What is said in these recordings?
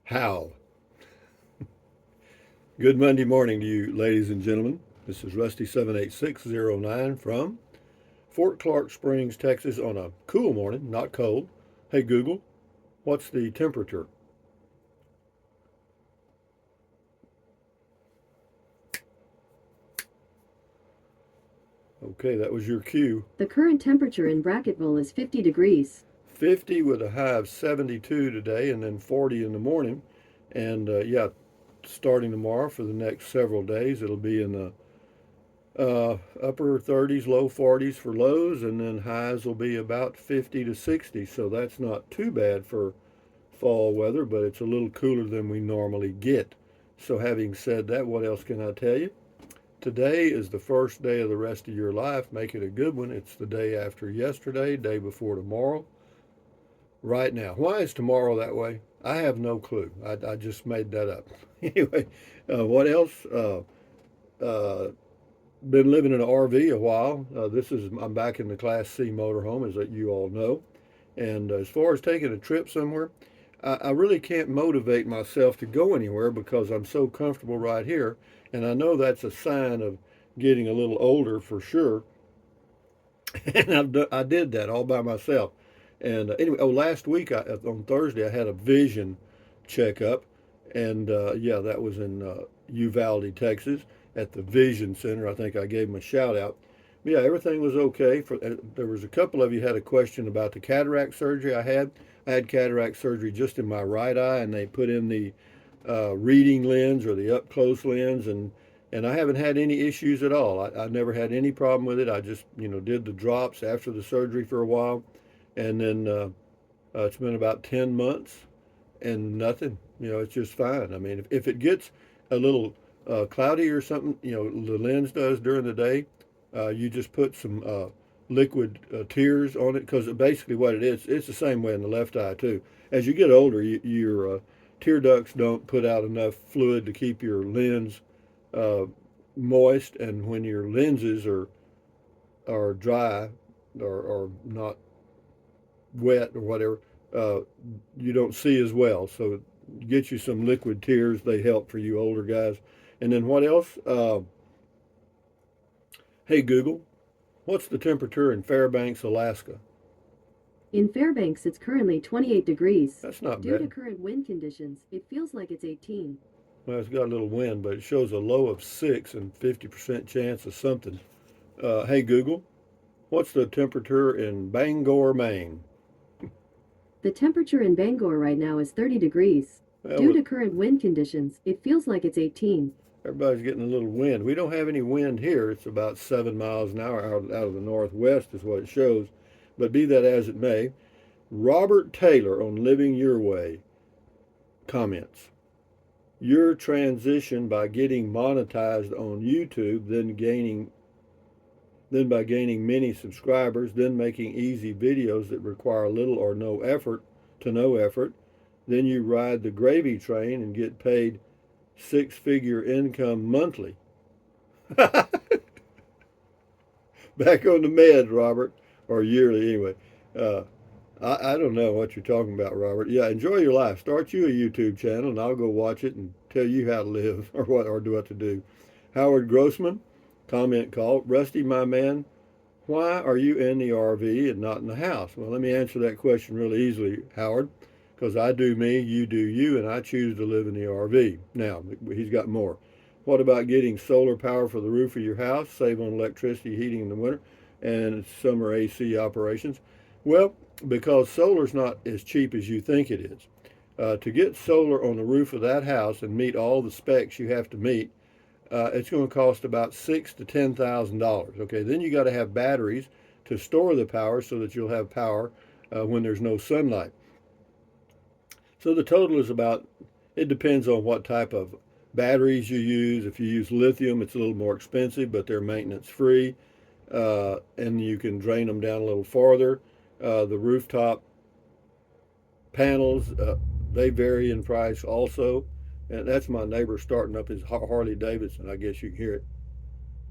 How? Good Monday morning to you, ladies and gentlemen. This is Rusty 78609 from Fort Clark Springs, Texas, on a cool morning, not cold. Hey Google, what's the temperature? Okay, that was your cue. The current temperature in Brackettville is 50 degrees. 50 with a high of 72 today, and then 40 in the morning. And yeah, starting tomorrow for the next several days, it'll be in the upper 30s, low 40s for lows, and then highs will be about 50 to 60. So that's not too bad for fall weather, but it's a little cooler than we normally get. So, having said that, what else can I tell you? Today is the first day of the rest of your life. Make it a good one. It's the day after yesterday, day before tomorrow, right now. Why is tomorrow that way? I have no clue. I just made that up. Anyway, what else? Uh, been living in an RV a while. I'm back in the Class C motorhome, as you all know. And as far as taking a trip somewhere, I really can't motivate myself to go anywhere because I'm so comfortable right here. And I know that's a sign of getting a little older for sure. And I did that all by myself. And anyway, last week on Thursday, I had a vision checkup. And yeah, that was in Uvalde, Texas, at the Vision Center. I think I gave them a shout out. Yeah, everything was okay. There was a couple of you had a question about the cataract surgery I had. I had cataract surgery just in my right eye, and they put in the reading lens or the up close lens, and I haven't had any issues at all. I never had any problem with it. I just did the drops after the surgery for a while, and then it's been about 10 months and nothing. It's just fine. I mean, if it gets a little cloudy or something, the lens does during the day, you just put some liquid tears on it because basically what it is, it's the same way in the left eye too. As you get older, your tear ducts don't put out enough fluid to keep your lens uh, moist, and when your lenses are dry or not wet or whatever, uh, you don't see as well. So get you some liquid tears. They help for you older guys. And then what else? Hey Google, what's the temperature in Fairbanks, Alaska? In Fairbanks, it's currently 28 degrees. That's not Due to bad. current wind conditions, it feels like it's 18. Well, it's got a little wind, but it shows a low of 6 and 50% chance of something. Hey Google, what's the temperature in Bangor, Maine? The temperature in Bangor right now is 30 degrees. Due Well, to current wind conditions, it feels like it's 18. everybody's getting a little wind. We don't have any wind here. It's about 7 miles an hour out of the northwest, is what it shows. But be that as it may, Robert Taylor on Living Your Way comments, your transition by getting monetized on YouTube, then by gaining many subscribers, then making easy videos that require little or no effort to no effort. Then you ride the gravy train and get paid six-figure income monthly. Back on the meds, Robert, or yearly anyway. Uh, I don't know what you're talking about, Robert. Yeah, enjoy your life. Start you a YouTube channel, and I'll go watch it and tell you how to live or do what to do. Howard Grossman, comment call. Rusty, my man, why are you in the RV and not in the house? Well, let me answer that question really easily, Howard, because I do me, you do you, and I choose to live in the RV. Now, he's got more. What about getting solar power for the roof of your house, save on electricity heating in the winter, and summer AC operations? Well, because solar's not as cheap as you think it is. To get solar on the roof of that house and meet all the specs you have to meet, it's going to cost about $6,000 to $10,000. Okay, then you got to have batteries to store the power so that you'll have power when there's no sunlight. So the total is about. It depends on what type of batteries you use. If you use lithium, it's a little more expensive, but they're maintenance free, and you can drain them down a little farther. The rooftop panels, they vary in price also. And that's my neighbor starting up his Harley Davidson. I guess you can hear it.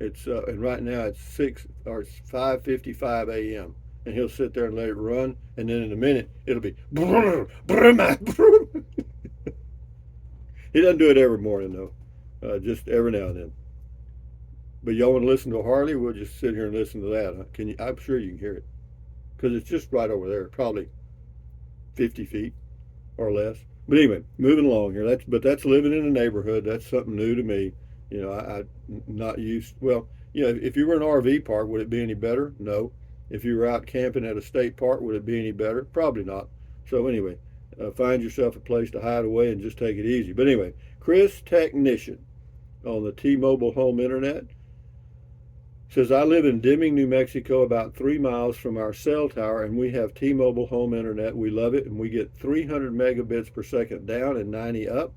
It's and right now it's 5:55 a.m. and he'll sit there and let it run, and then in a minute it'll be He doesn't do it every morning though, just every now and then. But y'all want to listen to Harley? We'll just sit here and listen to that. Huh? Can you? I'm sure you can hear it because it's just right over there, probably 50 feet or less. But anyway, moving along here. That's living in a neighborhood. That's something new to me. I not used. Well, if you were in an RV park, would it be any better? No. If you were out camping at a state park, would it be any better? Probably not. So anyway, find yourself a place to hide away and just take it easy. But anyway, Chris Technician on the T-Mobile home internet says, I live in Deming, New Mexico, about 3 miles from our cell tower, and we have T-Mobile home internet. We love it, and we get 300 megabits per second down and 90 up,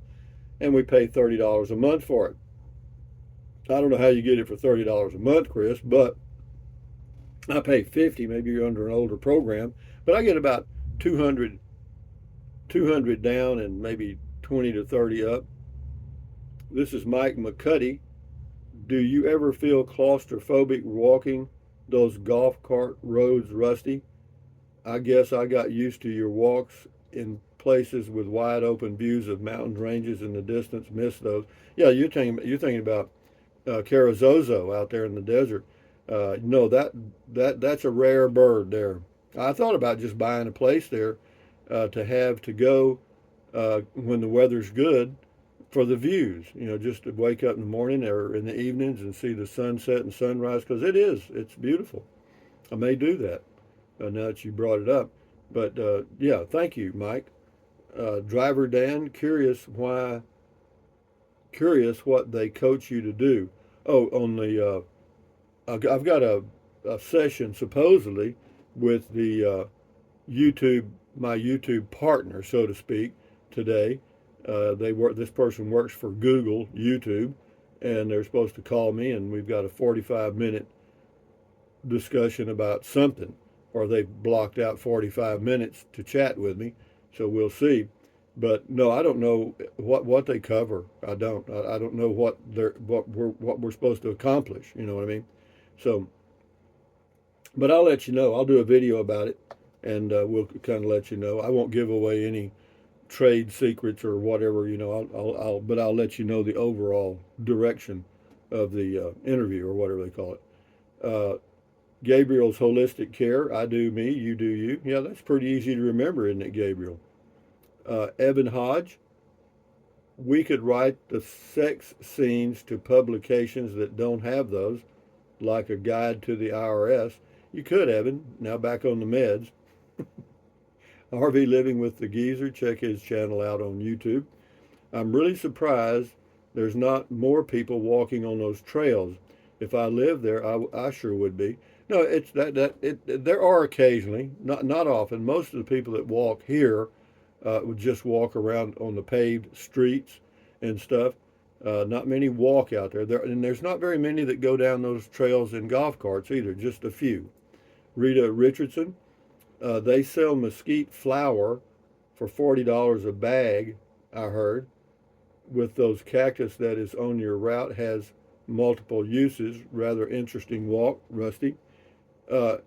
and we pay $30 a month for it. I don't know how you get it for $30 a month, Chris, but I pay 50. Maybe you're under an older program, but I get about 200, 200 down and maybe 20 to 30 up. This is Mike McCuddy. Do you ever feel claustrophobic walking those golf cart roads, Rusty? I guess I got used to your walks in places with wide open views of mountain ranges in the distance. Miss those. Yeah, you're thinking about Carazozo out there in the desert. No, that's a rare bird there. I thought about just buying a place there to have to go when the weather's good for the views. Just to wake up in the morning or in the evenings and see the sunset and sunrise because it's beautiful. I may do that now that you brought it up. But yeah, thank you, Mike. Driver Dan, curious what they coach you to do. Oh, on the I've got a session supposedly with the YouTube, my YouTube partner, so to speak, today. This person works for Google YouTube, and they're supposed to call me, and we've got a 45-minute discussion about something, or they've blocked out 45 minutes to chat with me. So we'll see. But no, I don't know what they cover. I don't know what we're supposed to accomplish. You know what I mean? So, but I'll let you know. I'll do a video about it, and we'll kind of let you know. I won't give away any trade secrets or whatever. But I'll let you know the overall direction of the interview or whatever they call it. Gabriel's holistic care. I do me, you do you. Yeah, that's pretty easy to remember, isn't it, Gabriel? Evan Hodge. We could write the sex scenes to publications that don't have those, like a guide to the IRS. You could, Evan. Now back on the meds. RV Living with the Geezer. Check his channel out on YouTube. I'm really surprised there's not more people walking on those trails. If I lived there, I sure would be. No, it's there are occasionally, not often. Most of the people that walk here would just walk around on the paved streets and stuff. Not many walk out there. And there's not very many that go down those trails in golf carts either. Just a few. Rita Richardson. They sell mesquite flower for $40 a bag. I heard. With those cactus that is on your route has multiple uses. Rather interesting walk, Rusty. Uh,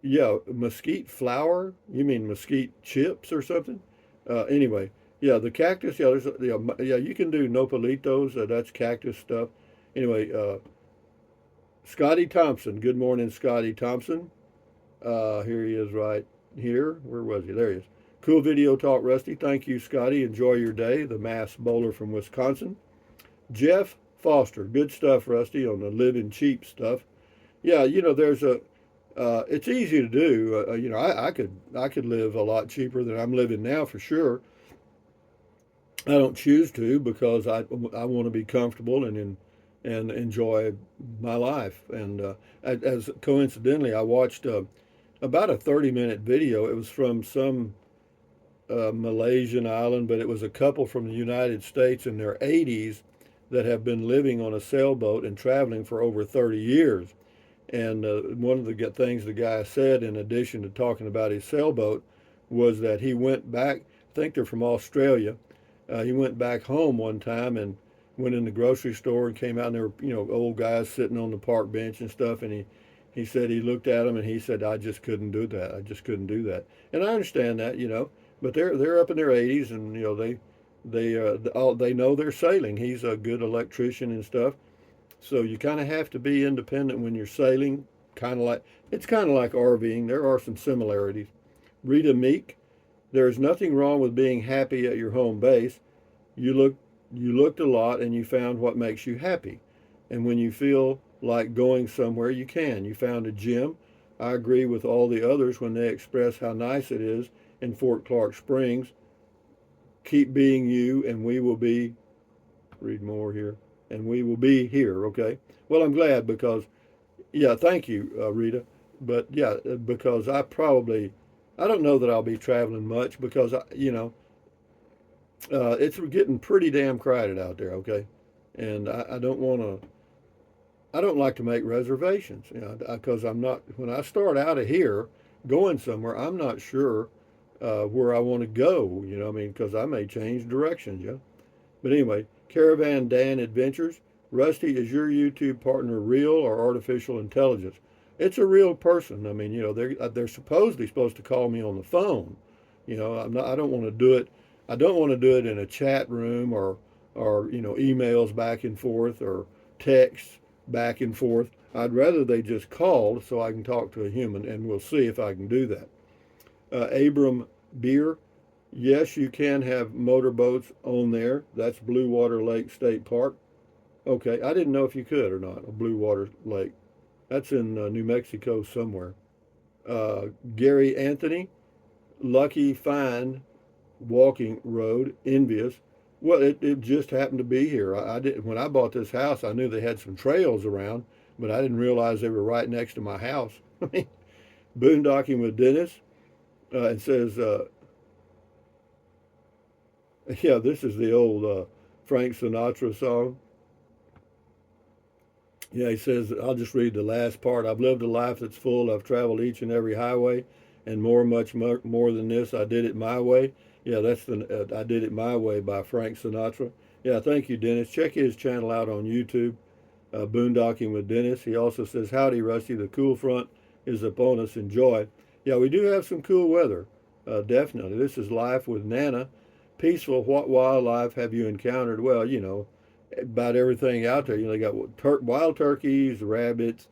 yeah, mesquite flower. You mean mesquite chips or something? Anyway, yeah, the cactus. Yeah, yeah, you can do nopalitos. That's cactus stuff. Anyway, Scotty Thompson. Good morning, Scotty Thompson. Here he is right here. Where was he? There he is. Cool video talk, Rusty. Thank you, Scotty. Enjoy your day. The mass bowler from Wisconsin. Jeff Foster. Good stuff, Rusty, on the living cheap stuff. Yeah, there's a. It's easy to do. I could live a lot cheaper than I'm living now for sure. I don't choose to because I want to be comfortable and enjoy my life. And as coincidentally, I watched about a 30-minute video. It was from some Malaysian island, but it was a couple from the United States in their 80s that have been living on a sailboat and traveling for over 30 years. And one of the things the guy said, in addition to talking about his sailboat, was that he went back. I think they're from Australia. He went back home one time and went in the grocery store and came out, and there were old guys sitting on the park bench and stuff. And he said he looked at them and he said, I just couldn't do that. I just couldn't do that. And I understand that, but they're up in their 80s, and They know they're sailing. He's a good electrician and stuff. So you kind of have to be independent when you're sailing. Kind of like it's kind of like RVing. There are some similarities. Rita Meek, there is nothing wrong with being happy at your home base. You look you looked a lot and you found what makes you happy. And when you feel like going somewhere, you can. You found a gym. I agree with all the others when they express how nice it is in Fort Clark Springs. Keep being you, and we will be. Read more here. And we will be here, okay? Well, I'm glad because, yeah, thank you, Rita. But yeah, because I don't know that I'll be traveling much because, it's getting pretty damn crowded out there, okay? And I don't want to, I don't like to make reservations, because I'm not, when I start out of here going somewhere, I'm not sure where I want to go, I mean, because I may change directions, yeah. But anyway, Caravan Dan Adventures. Rusty, is your YouTube partner real or artificial intelligence? It's a real person. I mean, they're supposed to call me on the phone. I'm not. I don't want to do it. I don't want to do it in a chat room or emails back and forth or texts back and forth. I'd rather they just called so I can talk to a human, and we'll see if I can do that. Abram Beer. Yes, you can have motorboats on there. That's Blue Water Lake State Park. Okay, I didn't know if you could or not. A Blue Water Lake. That's in New Mexico somewhere. Gary Anthony, Lucky Fine Walking Road, envious. Well, it just happened to be here. I did when I bought this house. I knew they had some trails around, but I didn't realize they were right next to my house. I mean, boondocking with Dennis. It says yeah, this is the old Frank Sinatra song. Yeah, he says, I'll just read the last part. I've lived a life that's full. I've traveled each and every highway, and much more than this. I did it my way. Yeah, that's the I did it my way by Frank Sinatra. Yeah, thank you, Dennis. Check his channel out on YouTube, Boondocking with Dennis. He also says, howdy, Rusty. The cool front is upon us. Enjoy. Yeah, we do have some cool weather. Definitely. This is Life with Nana. Peaceful. What wildlife have you encountered? Well, about everything out there. They got wild turkeys, rabbits,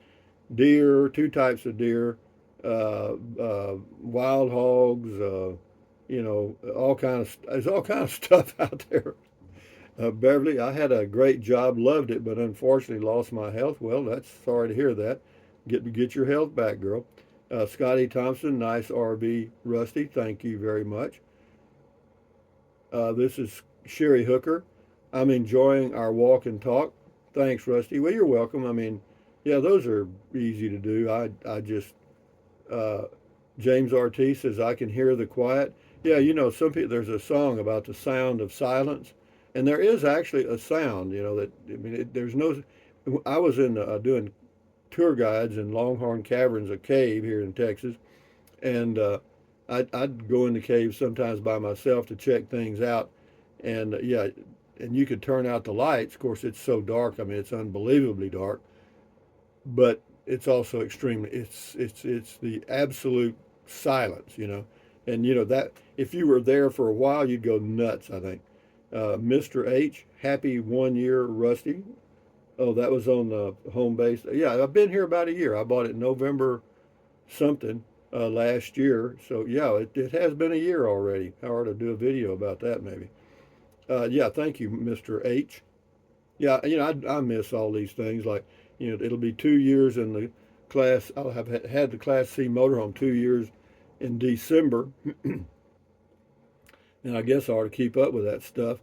deer, two types of deer, wild hogs. There's all kind of stuff out there. Beverly, I had a great job, loved it, but unfortunately lost my health. Well, that's sorry to hear that. Get your health back, girl. Scotty Thompson, nice RV, Rusty. Thank you very much. This is Sherry Hooker. I'm enjoying our walk and talk. Thanks, Rusty. Well, you're welcome. I mean, yeah, those are easy to do. I just, uh, James Ortiz says, I can hear the quiet. Yeah, some people, there's a song about the sound of silence. And there is actually a sound, that, I mean, there's no, I was in doing tour guides in Longhorn Caverns, a cave here in Texas. And I'd go in the cave sometimes by myself to check things out. And yeah, and you could turn out the lights. Of course, it's so dark. I mean, it's unbelievably dark, but it's also extremely. It's the absolute silence. And that if you were there for a while, you'd go nuts. I think. Mr. H, happy 1 year, Rusty. Oh, that was on the home base. Yeah, I've been here about a year. I bought it November something last year. So yeah, it has been a year already. I ought to do a video about that maybe. Yeah, thank you, Mr. H. Yeah, I miss all these things. Like, it'll be 2 years in the class. I'll have had the Class C motorhome 2 years in December, and I guess I ought to keep up with that stuff.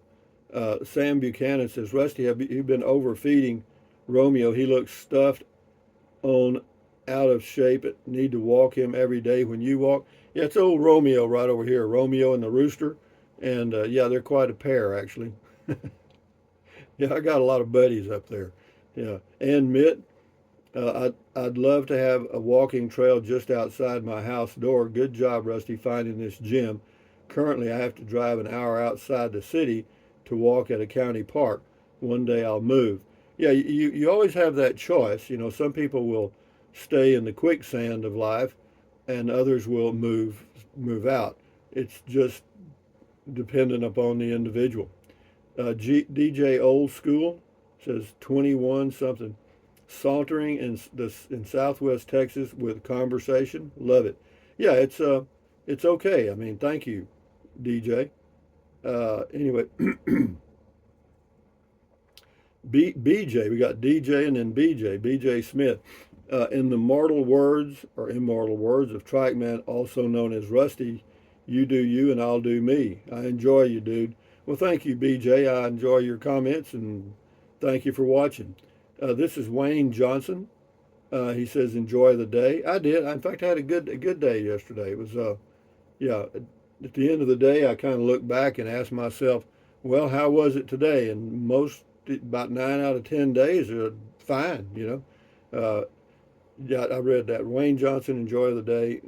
Sam Buchanan says, Rusty, have you been overfeeding Romeo? He looks stuffed on, out of shape. Need to walk him every day when you walk. Yeah, it's old Romeo right over here, Romeo and the rooster. And yeah, they're quite a pair, actually. Yeah, I got a lot of buddies up there. Yeah, and Mitt, I'd love to have a walking trail just outside my house door. Good job, Rusty, finding this gym. Currently, I have to drive an hour outside the city to walk at a county park. One day I'll move. Yeah, you always have that choice. Some people will stay in the quicksand of life, and others will move out. It's just dependent upon the individual. DJ Old School says 21 something. Sauntering in Southwest Texas with conversation. Love it. Yeah, it's okay. I mean, thank you, DJ. Anyway, BJ, we got DJ and then BJ Smith. In the mortal words or immortal words of Trackman, also known as Rusty, you do you and I'll do me. I enjoy you, dude. Well, thank you, BJ. I enjoy your comments and thank you for watching. This is Wayne Johnson. He says, enjoy the day. I did. In fact, I had a good day yesterday. It was, yeah, at the end of the day, I kind of looked back and asked myself, well, how was it today? And about 9 out of 10 days are fine, Yeah, I read that. Wayne Johnson, enjoy the day.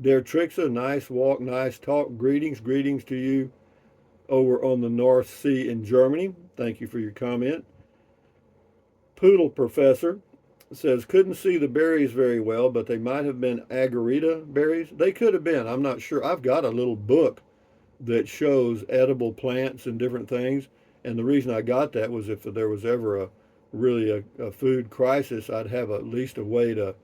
Der Trixa, nice walk, nice talk. Greetings to you over on the North Sea in Germany. Thank you for your comment. Poodle Professor says, couldn't see the berries very well, but they might have been agarita berries. They could have been. I'm not sure. I've got a little book that shows edible plants and different things. And the reason I got that was if there was ever a food crisis, I'd have at least a way to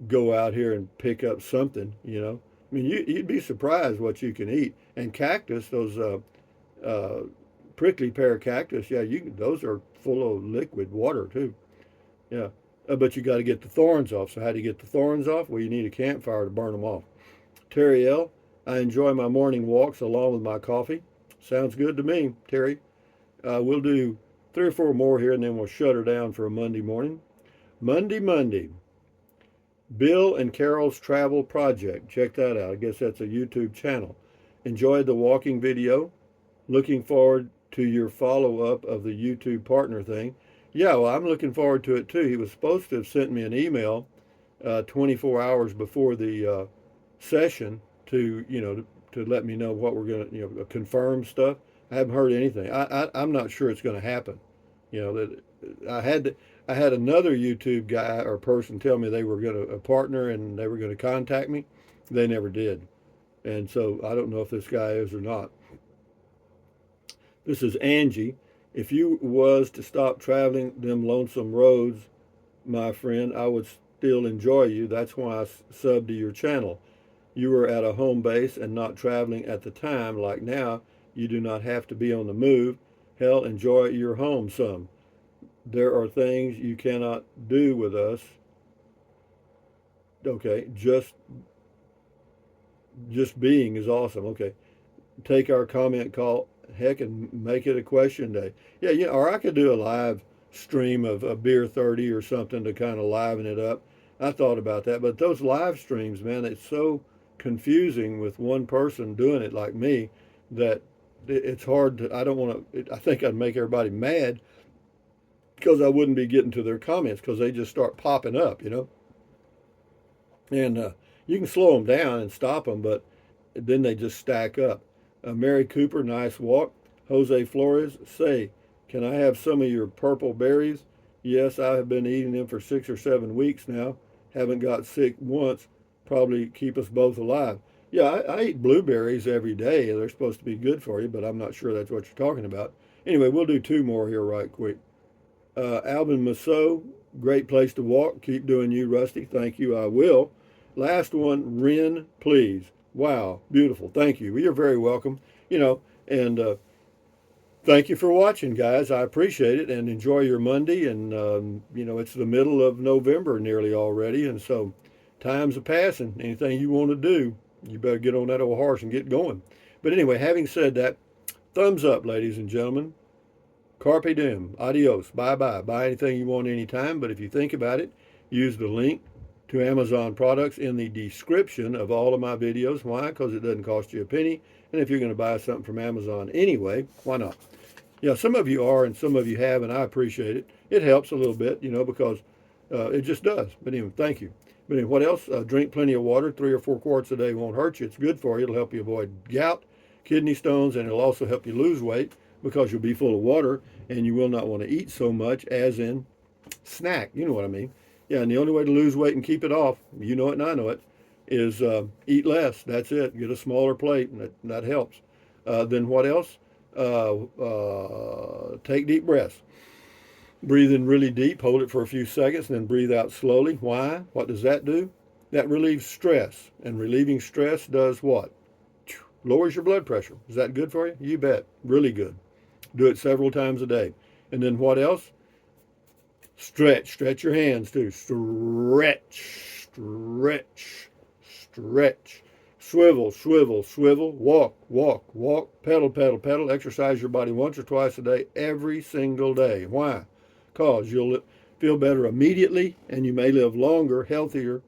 go out here and pick up something. I mean, you'd be surprised what you can eat. And cactus, those uh, prickly pear cactus, yeah, those are full of liquid water too. Yeah. But you got to get the thorns off. So how do you get the thorns off? Well, you need a campfire to burn them off. Terry L., I enjoy my morning walks along with my coffee. Sounds good to me, Terry. We'll do 3 or 4 more here and then we'll shut her down for a Monday morning. Monday. Bill and Carol's Travel Project. Check that out. I guess that's a YouTube channel. Enjoyed the walking video. Looking forward to your follow-up of the YouTube partner thing. Yeah, well, I'm looking forward to it too. He was supposed to have sent me an email 24 hours before the session to let me know what we're going to, confirm stuff. I haven't heard anything. I'm not sure it's going to happen. That I had another YouTube guy or person tell me they were going to a partner and they were going to contact me. They never did. And so I don't know if this guy is or not. This is Angie. If you was to stop traveling them lonesome roads, my friend, I would still enjoy you. That's why I subbed to your channel. You were at a home base and not traveling at the time. Like now, you do not have to be on the move. Hell, enjoy your home some. There are things you cannot do with us. Okay, just being is awesome. Okay, take our comment call, heck, and make it a question day. Yeah, or I could do a live stream of a beer 30 or something to kind of liven it up. I thought about that, but those live streams, man, it's so confusing with one person doing it like me that it's hard to. I don't want to. I think I'd make everybody mad because I wouldn't be getting to their comments because they just start popping up. And you can slow them down and stop them, but then they just stack up. Mary Cooper, nice walk. Jose Flores, say, can I have some of your purple berries? Yes, I have been eating them for 6 or 7 weeks now. Haven't got sick once. Probably keep us both alive. Yeah, I eat blueberries every day. They're supposed to be good for you, but I'm not sure that's what you're talking about. Anyway, we'll do 2 more here right quick. Alvin Massot, great place to walk. Keep doing you, Rusty. Thank you. I will. Last one, Ren, please. Wow, beautiful. Thank you. You're very welcome. And thank you for watching, guys. I appreciate it and enjoy your Monday. And, it's the middle of November nearly already. And so time's a passing. Anything you want to do, you better get on that old horse and get going. But anyway, having said that, thumbs up, ladies and gentlemen. Carpe diem. Adios. Bye-bye. Buy anything you want anytime. But if you think about it, use the link to Amazon products in the description of all of my videos. Why? Because it doesn't cost you a penny. And if you're going to buy something from Amazon anyway, why not? Yeah, some of you are and some of you have, and I appreciate it. It helps a little bit, because it just does. But anyway, thank you. But anyway, what else? Drink plenty of water. 3 or 4 quarts a day won't hurt you. It's good for you. It'll help you avoid gout, kidney stones, and it'll also help you lose weight because you'll be full of water and you will not want to eat so much as in snack. You know what I mean? Yeah, and the only way to lose weight and keep it off, you know it and I know it, is eat less. That's it. Get a smaller plate, and that helps. Then what else? Take deep breaths. Breathe in really deep, hold it for a few seconds, and then breathe out slowly. Why? What does that do? That relieves stress. And relieving stress does what? Lowers your blood pressure. Is that good for you? You bet. Really good. Do it several times a day. And then what else? Stretch. Stretch your hands too. Stretch. Stretch. Stretch. Swivel, swivel, swivel. Walk, walk, walk. Pedal, pedal, pedal. Exercise your body once or twice a day, every single day. Why? Because you'll feel better immediately and you may live longer, healthier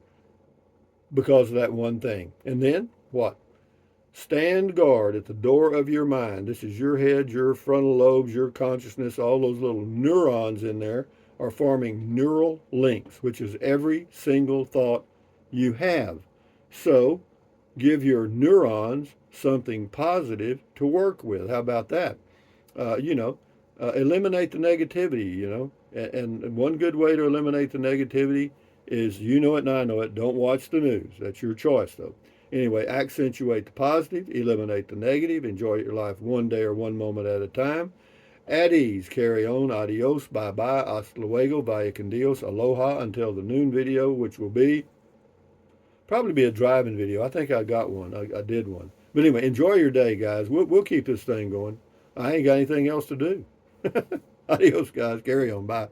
because of that one thing. And then what? Stand guard at the door of your mind. This is your head, your frontal lobes, your consciousness, all those little neurons in there are forming neural links, which is every single thought you have. So give your neurons something positive to work with. How about that? You know, eliminate the negativity, you know. And one good way to eliminate the negativity is you know it and I know it. Don't watch the news. That's your choice, though. Anyway, accentuate the positive, eliminate the negative, enjoy your life one day or one moment at a time. At ease, carry on, adios, bye bye, hasta luego, vaya con Dios, aloha, until the noon video, which will be probably be a driving video. I think I got one. I did one. But anyway, enjoy your day, guys. We'll keep this thing going. I ain't got anything else to do. Adios, guys. Carry on. Bye.